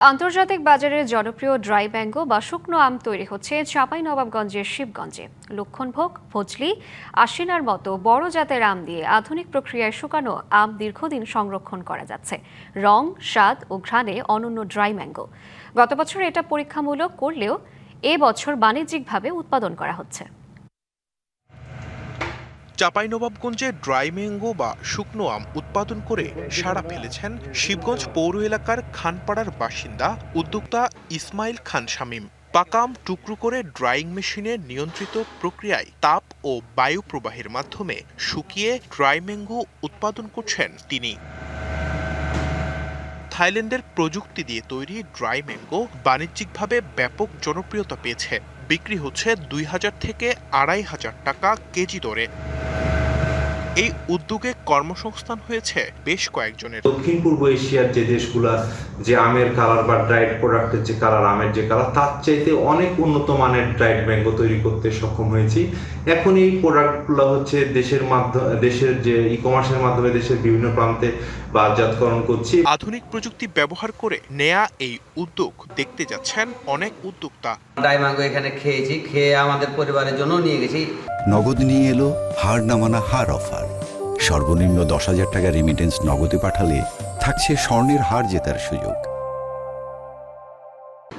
আন্তর্জাতিক বাজারে জনপ্রিয় ড্রাই ম্যাঙ্গো বা শুকনো আম তৈরি হচ্ছে চাঁপাইনবাবগঞ্জের শিবগঞ্জে। লক্ষণভোগ, ফজলি, আশিনার মতো বড় জাতের আম দিয়ে আধুনিক প্রক্রিয়ায় শুকানো আম দীর্ঘদিন সংরক্ষণ করা যাচ্ছে। রং, স্বাদ ও ঘ্রাণে অনন্য ড্রাই ম্যাঙ্গো। গত বছর এটা পরীক্ষামূলক করলেও এবছর বাণিজ্যিকভাবে উৎপাদন করা হচ্ছে। চাঁপাইনবাবগঞ্জে ড্রাই ম্যাঙ্গো বা শুকনো আম উৎপাদন করে সাড়া ফেলেছেন শিবগঞ্জ পৌর এলাকার খানপাড়ার বাসিন্দা উদ্যোক্তা ইসমাইল খান শামীম। পাকা আম টুকরো করে ড্রাইং মেশিনে নিয়ন্ত্রিত প্রক্রিয়ায় তাপ ও বায়ু প্রবাহের মাধ্যমে শুকিয়ে ড্রাই ম্যাঙ্গো উৎপাদন করছেন তিনি। থাইল্যান্ডের প্রযুক্তি দিয়ে তৈরি ড্রাই ম্যাঙ্গো বাণিজ্যিকভাবে ব্যাপক জনপ্রিয়তা পেয়েছে। বিক্রি হচ্ছে ২,০০০ থেকে ২,৫০০ টাকা কেজি দরে। এই উদ্যোগে কর্মসংস্থান হয়েছে বেশ কয়েকজনের। দক্ষিণ পূর্ব এশিয়ার যে দেশগুলা যে আমের কালার বা ড্রাইড প্রোডাক্টের যে কালার, আমের যে কালার, তার চাইতে অনেক উন্নত মানের ড্রাইড ম্যাঙ্গো তৈরি করতে সক্ষম হয়েছি। এখন এই প্রোডাক্টগুলো হচ্ছে দেশের যে ই কমার্সের মাধ্যমে দেশের বিভিন্ন প্রান্তে বাজারজাতকরণ করছি। আধুনিক প্রযুক্তি ব্যবহার করে নেয়া এই উদ্যোগ দেখতে যাচ্ছেন অনেক উদ্যোক্তা। ড্রাই ম্যাঙ্গো এখানে খেয়ে আমাদের পরিবারের জন্য নিয়ে গেছি। নগদ নিয়ে এলো হার নামানা হার অফার। সর্বনিম্ন 10,000 টাকা রেমিটেন্স নগদে পাঠালে থাকছে স্বর্ণের হার জেতার সুযোগ।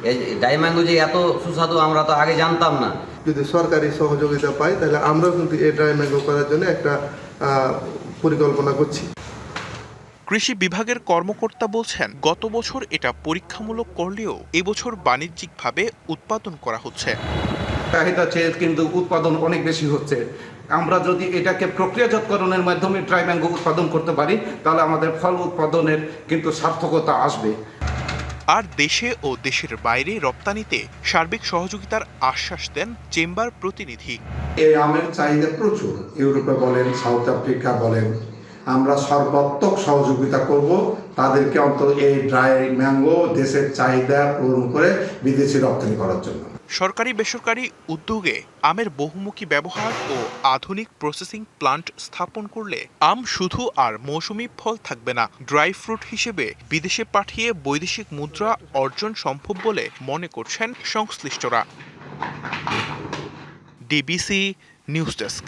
এই ড্রাই ম্যাঙ্গো যে এত সুস্বাদু আমরা তো আগে জানতাম না। যদি সরকারি সহযোগিতা পাই তাহলে আমরাও কিন্তু এই ড্রাই ম্যাঙ্গো করার জন্য একটা পরিকল্পনা করছি। কৃষি বিভাগের কর্মকর্তা বলছেন, গত বছর এটা পরীক্ষামূলক করলেও এবছর বাণিজ্যিকভাবে উৎপাদন করা হচ্ছে। চাহিদা চেয়ে কিন্তু উৎপাদন অনেক বেশি হচ্ছে। আমরা যদি এটাকে প্রক্রিয়াজাতকরণের মাধ্যমে ড্রাই ম্যাঙ্গো উৎপাদন করতে পারি তাহলে আমাদের ফল উৎপাদনের কিন্তু সার্থকতা আসবে। আর দেশে ও দেশের বাইরে রপ্তানিতে সার্বিক সহযোগিতার আশ্বাস দেন চেম্বার প্রতিনিধি। এই আমের চাহিদা প্রচুর, ইউরোপে বলেন, সাউথ আফ্রিকা বলেন, আমরা সর্বাত্মক সহযোগিতা করব তাদেরকে অন্তত এই ড্রাই ম্যাঙ্গো দেশের চাহিদা পূরণ করে বিদেশে রপ্তানি করার জন্য। সরকারি বেসরকারি উদ্যোগে আমের বহুমুখী ব্যবহার ও আধুনিক প্রসেসিং প্লান্ট স্থাপন করলে আম শুধু আর মৌসুমি ফল থাকবে না, ড্রাই ফ্রুট হিসেবে বিদেশে পাঠিয়ে বৈদেশিক মুদ্রা অর্জন সম্ভব বলে মনে করছেন সংশ্লিষ্টরা। DBC news desk.